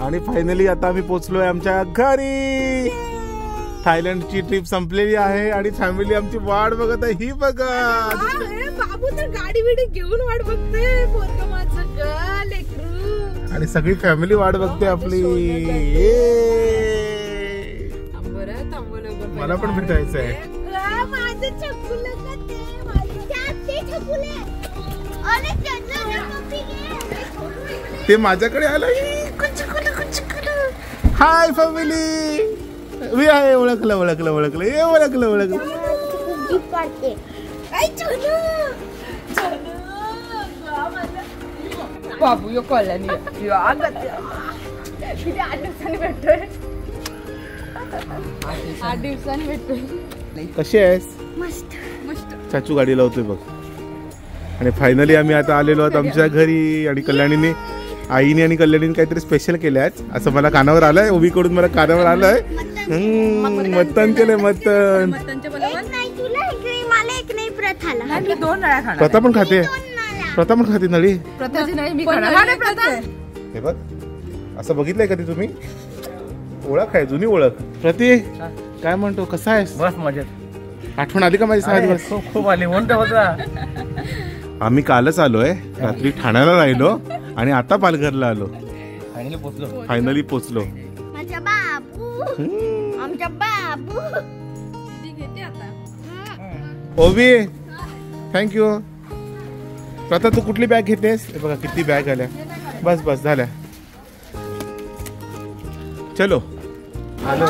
आणि फायनली आता आम्ही पोहोचलोय आमच्या घरी. थायलंडची ट्रिप संपलेली आहे आणि फॅमिली आमची वाट बघत आहे. ही बघा बाबू तर गाडी बिडी घेऊन वाट बघते. पोरगं माझं ग लेकरू. आणि सगळी फॅमिली वाट बघते आपली. मला पण भेटायचं आहे. ते माझ्याकडे आलं. Hi family. मी आहे. ओळखलं ओळखलं ओळखलं. हे ओळखलं ओळखलं. बाबू यो कॉलनी किती 8 दिवसांनी भेटतोय. 8 दिवसांनी भेटतोय. कशी आहेस? मस्त मस्त. चाचू गाडी लावतोय बघ. आणि फायनली आम्ही आता आलेलो आहोत आमच्या घरी. आणि कल्याणीने आईने आणि कल्याणीने काहीतरी स्पेशल केले आज असं मला कानावर आलंय. ओवीकडून मला कानावर आलंय. मटण केलंय. मटण. प्रथा पण खाते. प्रथा पण खाते नळी. हे बघ असं बघितलंय कधी तुम्ही? ओळख आहे जुनी ओळख. प्रती काय म्हणतो? कसा आहेस? बस मजेत. आठवण आली का माझी? 6 दिवस खूप आली. म्हणतो होता आम्ही कालच आलोय. रात्री ठाण्याला राहिलो आणि आता पालघरला आलो. फायनली पोचलो. माझा बाबू. आमचा बाबू. ओवी थँक्यू. प्रथा तू कुठली बॅग घेतेस? बघा किती बॅग आल्या. बस बस झाल्या. चलो आलो.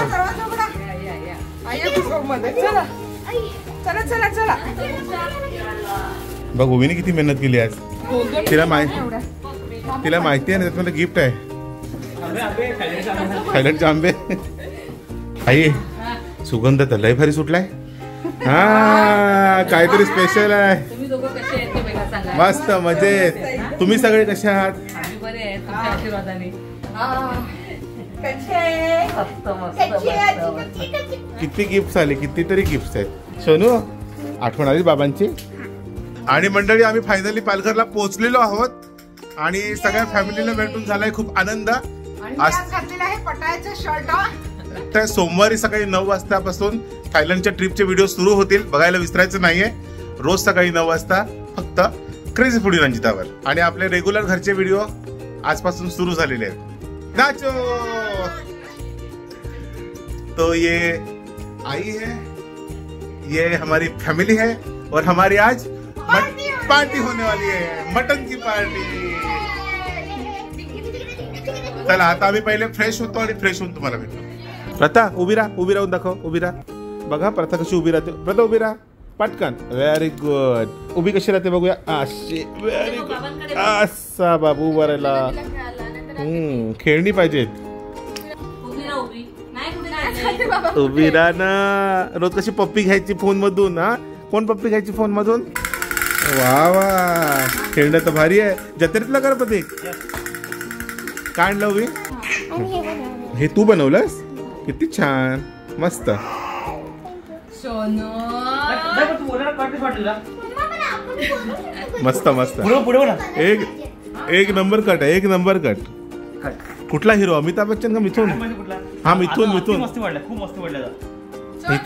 बघ ओवीने किती मेहनत केली आज. तिला माहिती आहे ना त्यात गिफ्ट आहे. थायलंडचे आंबे. आई सुगंध तर लय भारी सुटलाय. हा काहीतरी स्पेशल आहे. मस्त मजेत. तुम्ही सगळे कसे आहात? किती गिफ्ट आले. कितीतरी गिफ्ट आहेत. सोनू आठवण आली बाबांची. आणि मंडळी आम्ही फायनली पालघरला पोहोचलेलो आहोत. आणि सगळ्या फॅमिलीला भेटून झालाय खूप आनंद. आज तर सोमवारी सकाळी 9 वाजतापासून थायलंडच्या ट्रिपचे व्हिडिओ सुरू होतील. बघायला विसरायचं नाहीये. रोज सकाळी 9 वाजता फक्त क्रेझी फूडी रंजितावर. आणि आपले रेग्युलर घरचे व्हिडिओ आजपासून सुरू झालेले आहेत. नाचो. तो ये आई है, ये हमारी फैमिली है और हमारी आज पार्टी होने वाली है. मटन की पार्टी. चला आता आम्ही पहिले फ्रेश होतो आणि फ्रेश होऊन तुम्हाला भेटतो. प्रथा उभी राहून दाखव. उभी राहा. बघा प्रथा कशी उभी राहते. प्रथा उभी राहा पटकन. Very good. उभी कशी राहते बघूया. अशी. Very good. असा बाबू वरायला. खेळणी पाहिजेत. उभी राहा ना. रोज कशी पप्पी घ्यायची फोन मधून. हा कोण पप्पी घ्यायची फोन मधून? वा वा खेळणं तर भारी आहे. जत्रेतलं कर प्रतीक. काय आणलं उभी? हे तू बनवलंस? किती छान. मस्त. मस्त मस्त. एक नंबर कट आहे. एक नंबर कट. कुठला हिरो? अमिताभ बच्चन का मिथुन? हा मिथुन.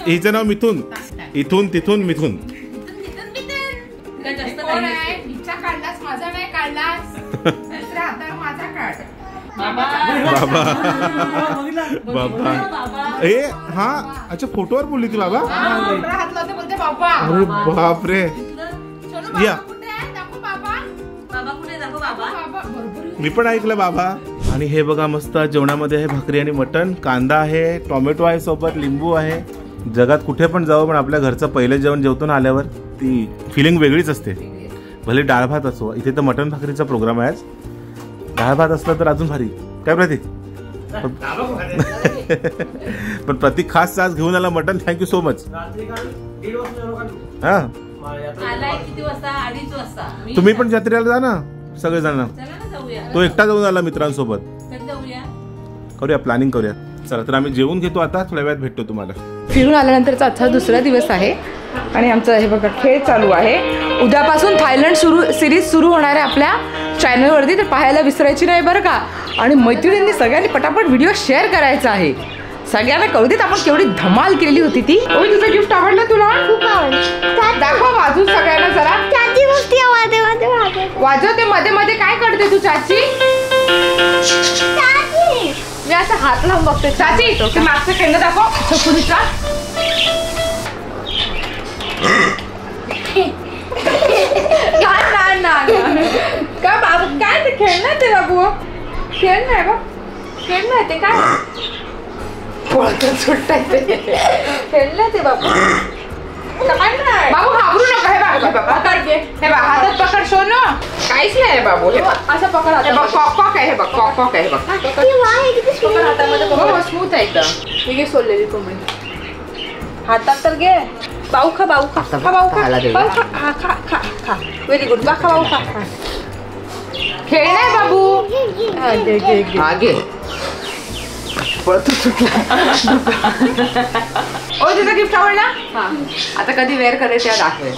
हिचं नाव मिथुन. इथून तिथून मिथुन. बाबा ए हा अच्छा फोटोवर बोलली ती बाबा. अरे बाप रे. या मी पण ऐकलं बाबा. आणि हे बघा मस्त जेवणामध्ये आहे भाकरी आणि मटण. कांदा आहे, टोमॅटो आहे, सोबत लिंबू आहे. जगात कुठे पण जावं पण आपल्या घरचं पहिलं जेवण जेवतो ना आल्यावर ती फिलिंग वेगळीच असते. भले डाळ भात असो. इथे तर मटण भाकरीचा प्रोग्राम आहे आज. डाळ भात असला तर अजून भारी. काय प्रतीक? पण प्रतीक खास आज घेऊन आला मटण. Thank you so much. हा तुम्ही पण जत्रेला जा ना सगळेजण. तो एकटा जाऊन आला मित्रांसोबत. करूया प्लॅनिंग करूया. चला तर आम्ही जेवून घेतो आता. थोड्या वेळात भेटतो तुम्हाला. फिरून आल्यानंतरचा आजचा दुसरा दिवस आहे आणि आमचा हे बघा खेळ चालू आहे. उद्यापासून थायलंड सिरीज सुरू होणार आहे आपल्या चॅनलवरती, तर पाहायला विसरायची नाही बरं का. आणि मैत्रिणींनी सगळ्यांनी पटापट व्हिडिओ शेअर करायचा आहे. सगळ्यांना कळू देत आपण केवढी धमाल केलेली होती ती. ओय तुझं गिफ्ट आवडलं तुला? खूप आवडलं. दाखव वाजून सगळ्यांना जरा. चाची मस्ती मध्ये मध्ये वाजवते मध्ये मध्ये. काय करते तू चाची? मी असं हात लावून बघते. चाची ते मागचं खेळणं दाखव छकुलीचा. काय बाबू काय ते खेळणं ते बाबू खेळणं आहे बा खेळणं आहे ते काय सुट्टायचे खेळणं ते बाबू बाबू घाबरू नका. हे बघ पकड घे. हे बघ हातात पकड. सोनू काहीच नाही बाबू. हे बघ असं पकड हे बघ कॉक आहे. हे बघ कॉक आहे. हे बघ हातामध्ये हो स्मूथ आहे एकदम. मी घे सोललेली कोंबडी हातात तर घे. बाऊ खा बाऊ खा खा बाऊ खा बाऊ खा खा खा खा खा व्हेरी गुड खा बाऊ खा. खेळणं आहे बाबू. घे. ओ तुझं गिफ्ट आवडला? आता कधी वेअर करेल त्या दाखवेल.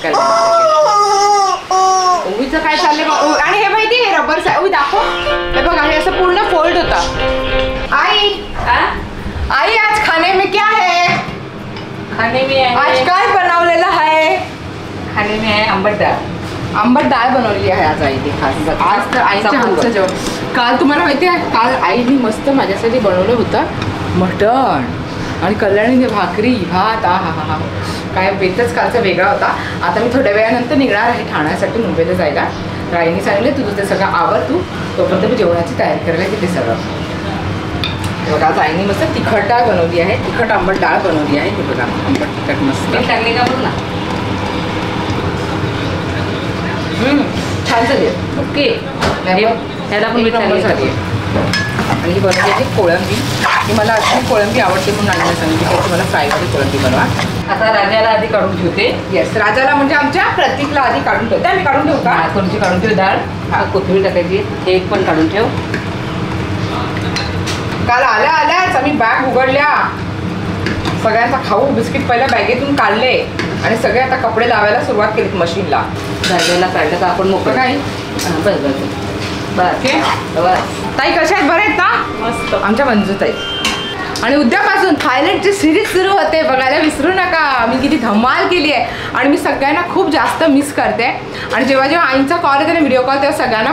उभीचं काय चाललंय बघ. आणि हे माहिती आहे रबर उभी दाखव. हे बघा हे असं पूर्ण फोल्ड होता. आई आज खाने में क्या है? खाने में है आज काय बनवलेलं आहे? खाने में है आंबट डाळ. आंबट डाळ बनवली आहे आज आईने खास. आज तर आईच्या हातचं जेवण. काल तुम्हाला माहिती आहे काल आईने मस्त माझ्यासाठी बनवलं होतं मटण आणि कल्याणीने भाकरी भात. हा काय बेतच कालचा वेगळा होता. आता मी थोड्या वेळानंतर निघणार आहे ठाण्यासाठी मुंबईला जायला. तर आईने सांगितलं तुझं ते सगळं आवर तू तोपर्यंत मी जेवणाची तयारी करायला घेते सगळं. बघा आज आईने मस्त तिखट डाळ बनवली आहे. तिखट आंबट डाळ बनवली आहे. हे बघा आंबट तिखट मस्त टाकले का बघ ना. छान झाली. ओके ह्याला पण मीठ झाली. आणि ही बनवली आहे कोळंबी. ही मला अशी कोळंबी आवडते म्हणून आईने सांगितली त्याची मला फ्रायमध्ये कोळंबी बनवा. आता राजाला आधी काढून ठेवते. येस राजाला म्हणजे आमच्या प्रतीकला आधी काढून ठेवते. आम्ही काढून ठेवू का? थोडीशी काढून ठेव डाळ. कोथिंबीर टाकायची. हे एक पण काढून ठेव. काल आल्याच आम्ही बॅग उघडल्या. सगळ्यांचा खाऊ बिस्किट पहिल्या बॅगेतून काढले आणि सगळे आता कपडे लावायला सुरुवात केली मशीनला. राजाला काढलं का आपण मोकळं नाही. बस बस बस बस. ताई कशा आहेत? बरं आहेत ना? मस्त. आमच्या मंजूत ताई. आणि उद्यापासून थायलंडची सिरीज सुरू होते. बघायला विसरू नका. मी किती धमाल केली आहे आणि मी सगळ्यांना खूप जास्त मिस करते. आणि जेव्हा जेव्हा आईंचा कॉल येतो ना व्हिडिओ कॉल तेव्हा सगळ्यांना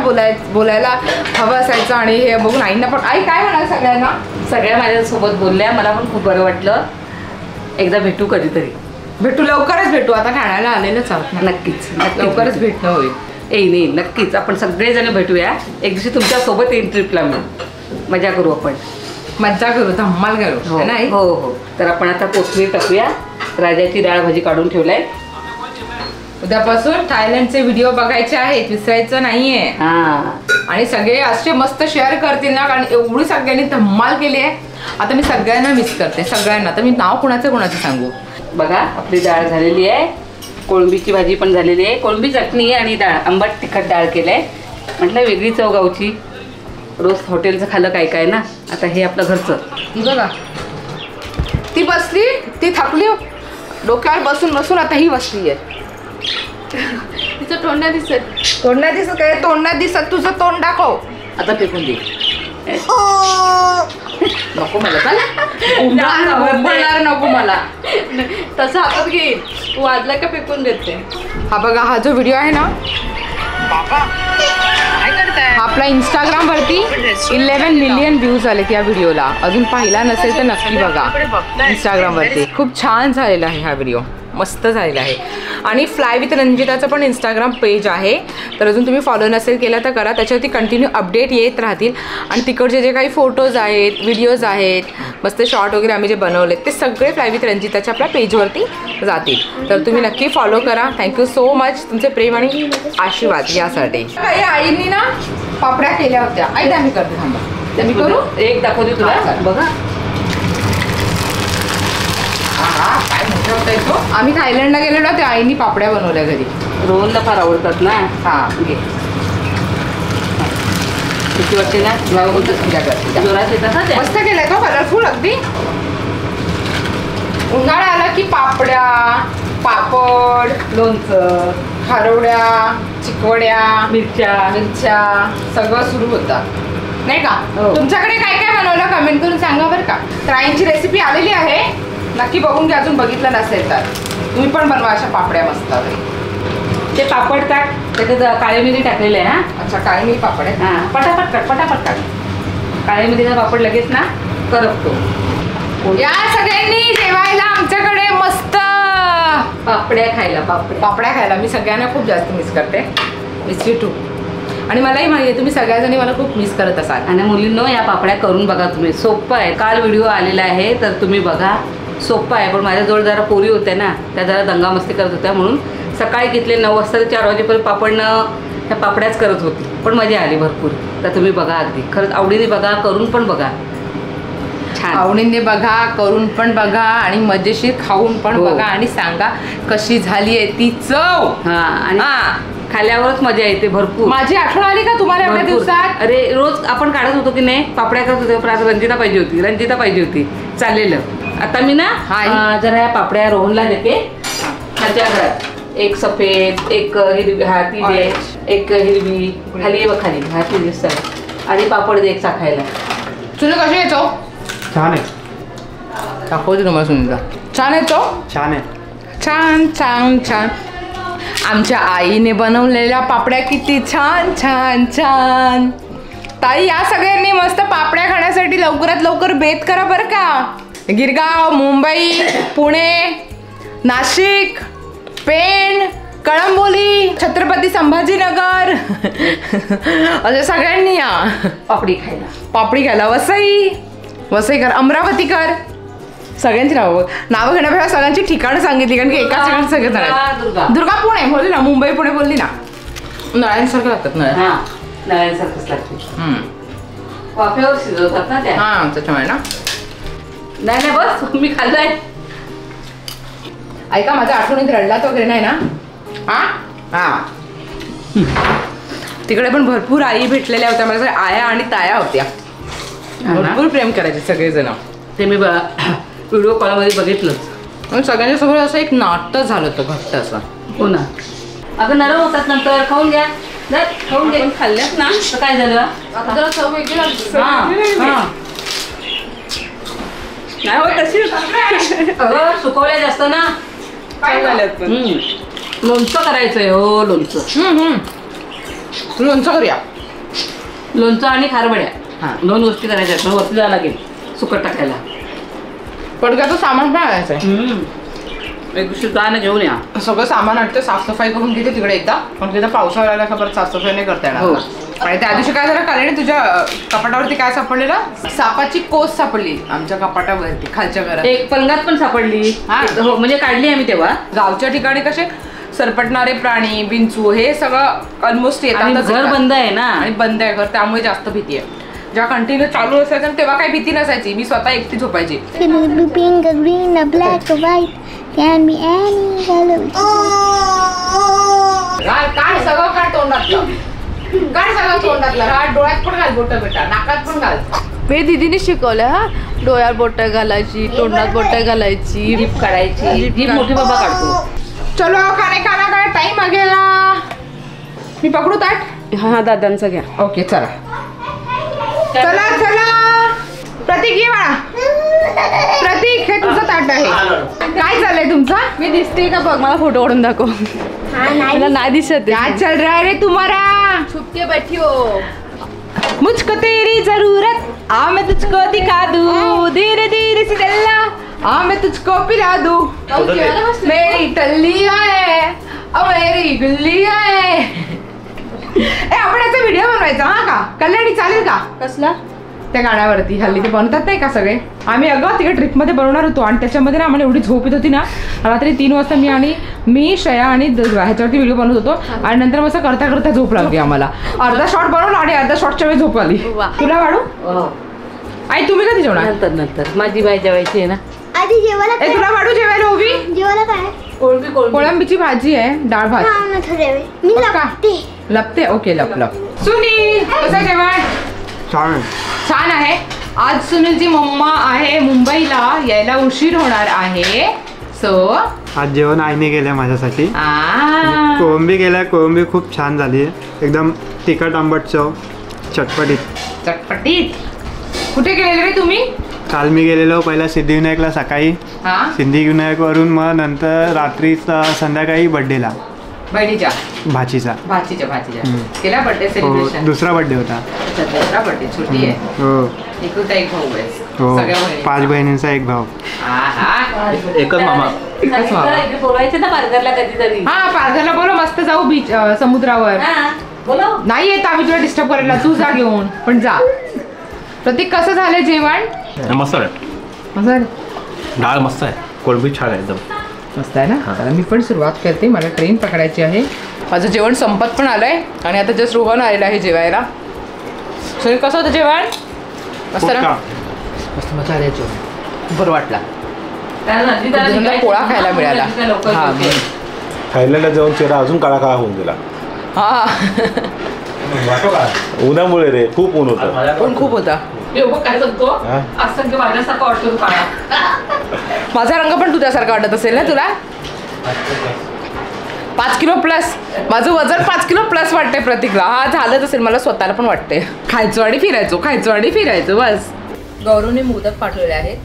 बोलायला हवं असायचं. आणि हे बघून आईंना पण आई काय म्हणाल सगळ्यांना? सगळ्या माझ्यासोबत बोलल्या. मला पण खूप बरं वाटलं. एकदा भेटू कधीतरी. भेटू लवकरच भेटू. आता ठाण्याला आलेलंच आहोत ना. नक्कीच लवकरच भेटणं होईल. येईल नक्कीच. आपण सगळेजण भेटूया. एक दिवशी तुमच्या सोबत येईन ट्रिपला. मी मजा करू. आपण मज्जा करू धम्माल करू. नाही हो. तर आपण आता कोथिंबीर टाकूया. राजाची डाळ भाजी काढून ठेवलाय. उद्यापासून थायलंडचे व्हिडिओ बघायचे आहेत. विसरायचं नाहीये. आणि सगळे असे मस्त शेअर करतील ना. कारण एवढी सगळ्यांनी धम्माल केली आहे. आता मी सगळ्यांना मिस करते. सगळ्यांना. तर मी नाव कोणाचं सांगू. बघा आपली डाळ झालेली आहे. कोळंबीची भाजी पण झालेली आहे. कोळंबी चटणी आहे आणि डाळ आंबट तिखट डाळ केलंय. म्हटलं वेगळी चव गावची. रोज हॉटेलचं खाल्लं काय ना. आता हे आपलं घरचं. ही बघा ती बसली. ती थकली डोक्यावर बसून आता ही बसली आहे. तिचं तोंड दिसत. तोंड नाही दिसत काय? तोंड नाही दिसत. तुझं तोंड दाखव. आता फेकून दे. नको मला. नको मला. तसं हातात घेईल. वाजला का फेकून देते. हा बघा हा जो व्हिडिओ आहे ना आपला इंस्टाग्राम वरती 11 मिलियन व्ह्यूज आलेत या व्हिडिओला. अजून पाहिला नसेल तर नक्की बघा इंस्टाग्राम वरती. खूप छान झालेला आहे हा व्हिडिओ. मस्त झालेला आहे. आणि फ्लाय विथ रंजिताचं पण इंस्टाग्राम पेज आहे. तर अजून तुम्ही फॉलो नसेल केला तर करा. त्याच्यावरती कंटिन्यू अपडेट येत राहतील. आणि तिकडचे जे काही फोटोज आहेत व्हिडिओज आहेत मस्त शॉर्ट वगैरे आम्ही जे बनवलेत ते सगळे फ्लाय विथ रंजिताच्या आपल्या पेजवरती जातील. तर तुम्ही नक्की फॉलो करा. थँक्यू सो मच तुमचे प्रेम आणि आशीर्वाद यासाठी. आईंनी ना पापड्या केल्या होत्या. आई आम्ही करते. थांबा मी करू. एक दाखवते तुला. बघा काय मोठा होता येतो. आम्ही थायलंडला गेलेलो त्या आईनी पापड्या बनवल्या घरी. रोहनला फार आवडतात ना. घे. किती वाटते ना. जोरात येतात ना. मस्त केलंय तो. कलरफुल अगदी. उन्हाळा आला की पापड्या पापड लोणचं खारवड्या, चिकवड्या, मिरच्या सगळं सुरू होतं नाही का? हो. तुमच्याकडे काय काय बनवलं कमेंट करून सांगा बरं का. तर आईंची रेसिपी आलेली आहे, नक्की बघून घ्या. अजून बघितलं नसेल तर तुम्ही पण बनवा अशा पापड्या मस्त. ते पापड टाक, त्याच्यात काळी मिरी टाकलेले आहे. हा अच्छा, काळी मिरी पापड आहे. हा, पटापट काढ. काळी मिरीचा पापड लगेच ना करपतो. या सगळ्यांनी जेवायला आमच्याकडे मस्त पापड्या खायला. पापड्या खायला मी सगळ्यांना खूप जास्त मिस करते. Miss you too. आणि मलाही माहिती आहे तुम्ही सगळ्याजणी मला खूप मिस करत असाल. आणि मुलींनो, या पापड्या करून बघा तुम्ही. सोपं आहे. काल व्हिडिओ आलेला आहे तर तुम्ही बघा. सोपं आहे. पण माझ्याजवळ जरा पोरी होत्या ना, त्या जरा दंगामस्ती करत होत्या, म्हणून सकाळी घेतले 9 वाजता 4 वाजेपर्यंत पापडनं ह्या पापड्याच करत होती. पण मजा आली भरपूर. तर तुम्ही बघा, अगदी खरंच आवडीने बघा, करून पण बघा. छान आवडीने बघा, करून पण बघा आणि मजेशीर खाऊन पण बघा आणि सांगा कशी झाली आहे ती चव. हा, आणि खाल्यावरच मजा येते भरपूर. माझी आठवण आली का तुम्हाला एवढ्या दिवसात? अरे रोज आपण काढत होतो की नाही, पापड्या करत होतो. पण आज रंजिता पाहिजे होती चाललेलं. आता मी ना जरा या पापड्या रोहनला देते. खालच्या घरात एक सफेद, एक हिरवी, हा ती दे, एक हिरवी खाली बघ, खाली हा ती दिसत. आणि पापड दे एक चाखायला. तुला कशी येतो? छान आहे. दाखवते तुम्हाला सुनीता. छान येतो? छान आहे. छान छान छान. आमच्या आईने बनवलेल्या पापड्या किती छान छान छान. ताई, या सगळ्यांनी मस्त पापड्या खाण्यासाठी लवकरात लवकर बेत करा बरं का. गिरगाव, मुंबई, पुणे, नाशिक, पेण, कळंबोली, छत्रपती संभाजीनगर असे सगळ्यांनी या पापडी खायला. वसईकर, अमरावतीकर, सगळ्यांची नावं घेण्यापेक्षा सगळ्यांची ठिकाणं सांगितली, कारण की एकाच ठिकाणी सगळे जण. दुर्गा पुणे बोलली ना, मुंबई पुणे बोलली ना. नळ्यांसारखं लागतात. नळ्यांसारखंच लागते. वाफेवर शिजवतात ना त्या. हा, त्याच्यामुळे ना. नाही बस, मी खाल्लंय. ऐका, माझ्या आठवणीत रडलात वगैरे नाही ना? हा. तिकडे पण भरपूर आई भेटलेल्या होत्या. माझ्या आया आणि ताया होत्या. भरपूर प्रेम करायचे सगळेजण. ते मी व्हिडिओ कॉलमध्ये बघितलं. सगळ्यांच्या समोर असं एक नाटक झालं होतं घट्ट असं. हो ना. अगं नरम होतात नंतर. खाऊन घ्या. खाऊन घ्या. खाल्ल्यात ना तर काय झालं? जरा चव वेगळी लागते. नाही हो तशी. सुकवल्या जास्त ना. काय झालं? लोणचं करायचंय. हो, लोणचं. लोणचं करूया. लोणचं आणि खारवड्या 2 गोष्टी करायच्या. पण वरती जावं लागेल सुकट टाकायला. पडक्याचं सामान पण आणायचंय. एक दिवशी जा ना, घेऊन या. सगळं सामान आणतं, साफसफाई करून घेते तिकडे एकदा. पण तिथं पावसाळा आला का परत साफसफाई नाही करता येणार. आणि त्या दिवशी काय झालं, कारण तुझ्या कपाटावरती काय सापडलेलं? सापाची कोस सापडली आमच्या कपाटावरती खालच्या घरात. एक पलंगात पण सापडली. हो, म्हणजे काढली आम्ही तेव्हा. गावच्या ठिकाणी कसे सरपटणारे प्राणी, विंचू हे सगळं ऑलमोस्ट येतात. घर बंद आहे ना, आणि बंद आहे घर, त्यामुळे जास्त भीती आहे. जेव्हा कंटिन्यू चालू असायचं तेव्हा काही भीती नसायची. मी स्वतः एकटी झोपायची. Pink, a green, a black, a white, can be any color. काय सगळं काय तोंडातलं, काय सगळं तोंडातलं. हात डोळ्यात पण घाल, बोट बेटा नाकात पण घाल. मी दीदीने शिकवलं. हा, डोळ्यात बोटं घालायची, तोंडात बोटं घालायची, जीभ काढायची. जीभ मोठी बाबा काढतो. चलो खाणे खाना काय टाइम आ गया. मी पकडू ताट? हा, दादांचा घ्या. ओके, चला चला चला. प्रतीक ये बाळा. प्रतीक, हे तुझं ताट आहे. काय चाललंय तुमचं? मी दिसते का बघ, मला फोटो काढून दाखव. मला नाही दिसत. क्या चल रहा है रे तुम्हारा? छुप के बैठी हो. मुझको तेरी जरूरत, आ मैं तुझको दिखा दूं. धीरे धीरे से चलना, आ मैं तुझको पिला दूं. मेरी टल्ली है, अब मेरी गुल्ली है. आपण याचा व्हिडिओ बनवायचा. हा का कल्याणी, चालेल का? कसला? त्या गाण्यावरती हल्ली ते बनवतात नाही का सगळे. आम्ही अगं तिकडे ट्रिपमध्ये बनवणार होतो आणि त्याच्यामध्ये ना आम्हाला एवढी झोप येत होती ना. रात्री 3 वाजता मी श्रेया आणि ह्याच्यावरती व्हिडिओ बनवत होतो. आणि नंतर मग करता करता झोप लागली आम्हाला. अर्धा शॉट बनवला आणि अर्धा शॉटच्या वेळी झोप आली. तुला वाढू? आई तुम्ही कधी जेवणार? नंतर माझी बाई जेवायची आहे ना. आधी जेवायला तुला वाढू जेवायला उभी? जेवायला काय? कोळंबीची भाजी आहे, डाळ भात. मी लपते. लपते? ओके, लप. सुनील, कसं जेवण? छान आहे. आज सुनीलची मम्मा आहे मुंबईला, यायला उशीर होणार आहे. सो आज जेवण आईने केलं माझ्यासाठी. कोळंबी केल्या. कोळंबी खूप छान झाली. एकदम तिखट आंबट चव, चटपटीत. कुठे गेलेले रे तुम्ही? काल मी गेलेलो पहिला सिद्धिविनायकला सकाळी. सिद्धिविनायकवरून मग नंतर रात्री संध्याकाळी बर्थडेला बहिणीच्या भाचीचा. केला बर्थडे सेलिब्रेशन? दुसरा बर्थडे होता. दुसरा बर्थडे. छोटी आहे. हो. एकुलता एक भाऊ आहे. हो. सगळ्या बहिणी. 5 बहिणींचा एक भाऊ. एकच मामा. बोलवायचं ना पारघरला कधीतरी. हा पारघरला बोलो, मस्त जाऊ बीच समुद्रावर. बोलो. नाही येत आम्ही तुला डिस्टर्ब करायला, तू जा घेऊन. पण जा. प्रतीक कसं झालं जेवण? मस्त आहे. मस्त आहे. डाळ मस्त आहे. कोळंबी छान आहे एकदम. मस्त आहे ना. तर मी पण सुरुवात करते. मला ट्रेन पकडायची आहे. माझं जेवण संपत पण आलंय आणि आता जस्ट रोहन आलेला आहे जेवायला. सुनील कसं होतं जेवण? मस्त ना. मस्त मजा आली जेवण. बरं वाटला. पोळा खायला मिळाला. थायलंडला जाऊन चेहरा अजून काळा काळा होऊन गेला. हा उन्हामुळे रे, खूप ऊन होतं. ऊन खूप होता. काय सांगतो असं माझ्यासारखं वाटतो काळा. माझा रंग पण तुझ्यासारखा वाटत असेल ना तुला? 5 किलो प्लस. माझं वजन 5 किलो प्लस वाटतंय प्रतीकला. हा झालंच असेल. मला स्वतःला पण वाटतंय. खायचो आणि फिरायचो बस. गौरवने मोदक पाठवले आहेत.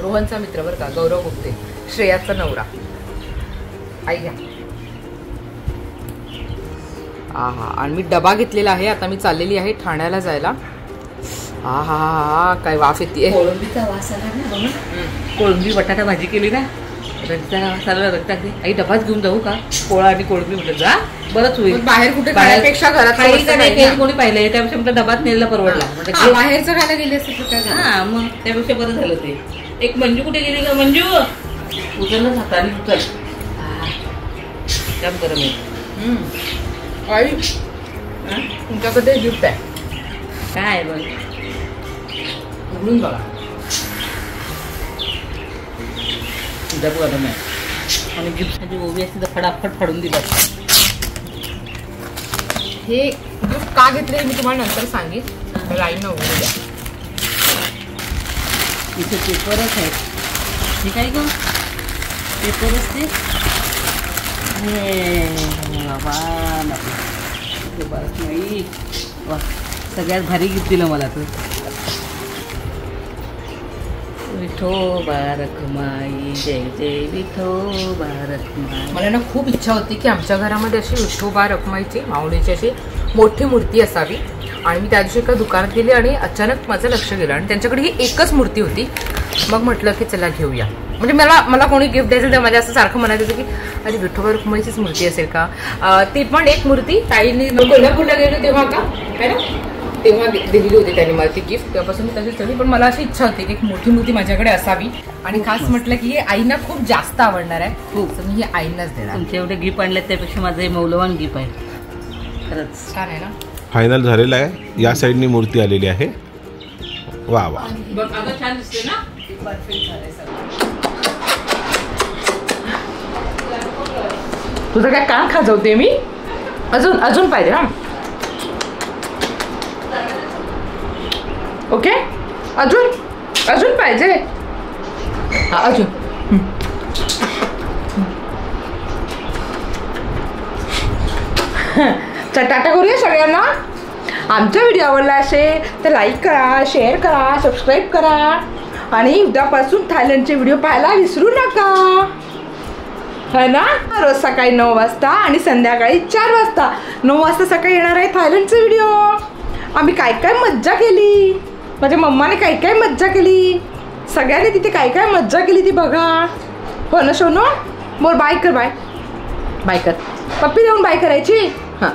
रोहनचा मित्र बरं का, गौरव गुप्ते, श्रेयाचा नवरा. आई घ्या. आणि मी डबा घेतलेला आहे. आता मी चाललेली आहे ठाण्याला जायला. काय वाफ येते. कोळंबीचा वास आला ना. कोळंबी बटाटा भाजी केली ना, रंगीचा वास आला. रक्ताते आई डबाच घेऊन जाऊ का? पोळा आणि कोळंबी म्हटलं जा, बरंच होईल. बाहेर कुठे खाण्यापेक्षा घरात कोणी पाहिलं, त्यापेक्षा म्हटलं डबाच नेला परवडला. बाहेरचं खायला गेले असते. हा मग त्यापेक्षा बरं झालं ते. एक मंजू कुठे गेली का? मंजू उचलच हाताने उचल. काम करा मी. आई तुमच्याकडे गिफ्ट आहे. काय बघ, उघडून बघा. तुझ्या बघा नाही. आणि गिफ्टसाठी ओबी असते तर फटाफट फाडून दिलं. हे गिफ्ट का घेतले मी तुम्हाला नंतर सांगेन. लाईन उघडू द्या. इथे पेपरच आहेत. हे काय ग? पेपरच ते. नाही वा, सगळ्यात भारी गिफ्ट दिलं मला तू. विठोबा रखमाई, जय जय विठोबा रखमाई. मला ना खूप इच्छा होती की आमच्या घरामध्ये अशी विठोबा रखमाईची माऊलीची अशी मोठी मूर्ती असावी. आणि मी त्या दिवशी एका दुकानात गेली आणि अचानक माझं लक्ष गेलं आणि त्यांच्याकडे ही एकच मूर्ती होती. मग म्हटलं की चला घेऊया. म्हणजे मला कोणी गिफ्ट द्यायचं तर माझ्या असं सारखं म्हणायचं होतं की अरे विठोबा रखमाईचीच मूर्ती असेल का. ती पण एक मूर्ती ताईने कोल्हापूरला गेलो तेव्हा का है ना, तेव्हा दिलेली होती त्यांनी मला ती गिफ्ट. त्यापासून मी तशीच ठेवली. पण मला अशी इच्छा होती की एक मोठी मूर्ती माझ्याकडे असावी. आणि खास म्हटलं की हे आईना खूप जास्त आवडणार आहे. खूप. मी हे आईनाच देणार. तुमचे एवढे गिफ्ट आणले त्यापेक्षा माझं हे मौल्यवान गिफ्ट आहे. खरंच छान आहे ना. फायनल झालेला आहे. या साईडनी मूर्ती आलेली आहे. वा वा, छान दिसते ना. तुझं काय कान खाजवते मी. अजून पाहिजे हा. ओके अजून पाहिजे. हा अजून. टाटा करूया सगळ्यांना. आमचा व्हिडिओ आवडला असेल तर लाईक करा, शेअर करा, सबस्क्राईब करा. आणि उद्यापासून थायलंडचे व्हिडिओ पाहायला विसरू नका. है ना. रोज सकाळी 9 वाजता आणि संध्याकाळी 4 वाजता. 9 वाजता सकाळी येणार आहे थायलंडचा व्हिडिओ. आम्ही काय काय मज्जा केली. माझ्या मम्माने काय काय मज्जा केली. सगळ्यांनी तिथे काय काय मज्जा केली ती बघा. हो ना सोनू. बोल बाय कर. बाय कर. पप्पी देऊन बाय करायची. हां.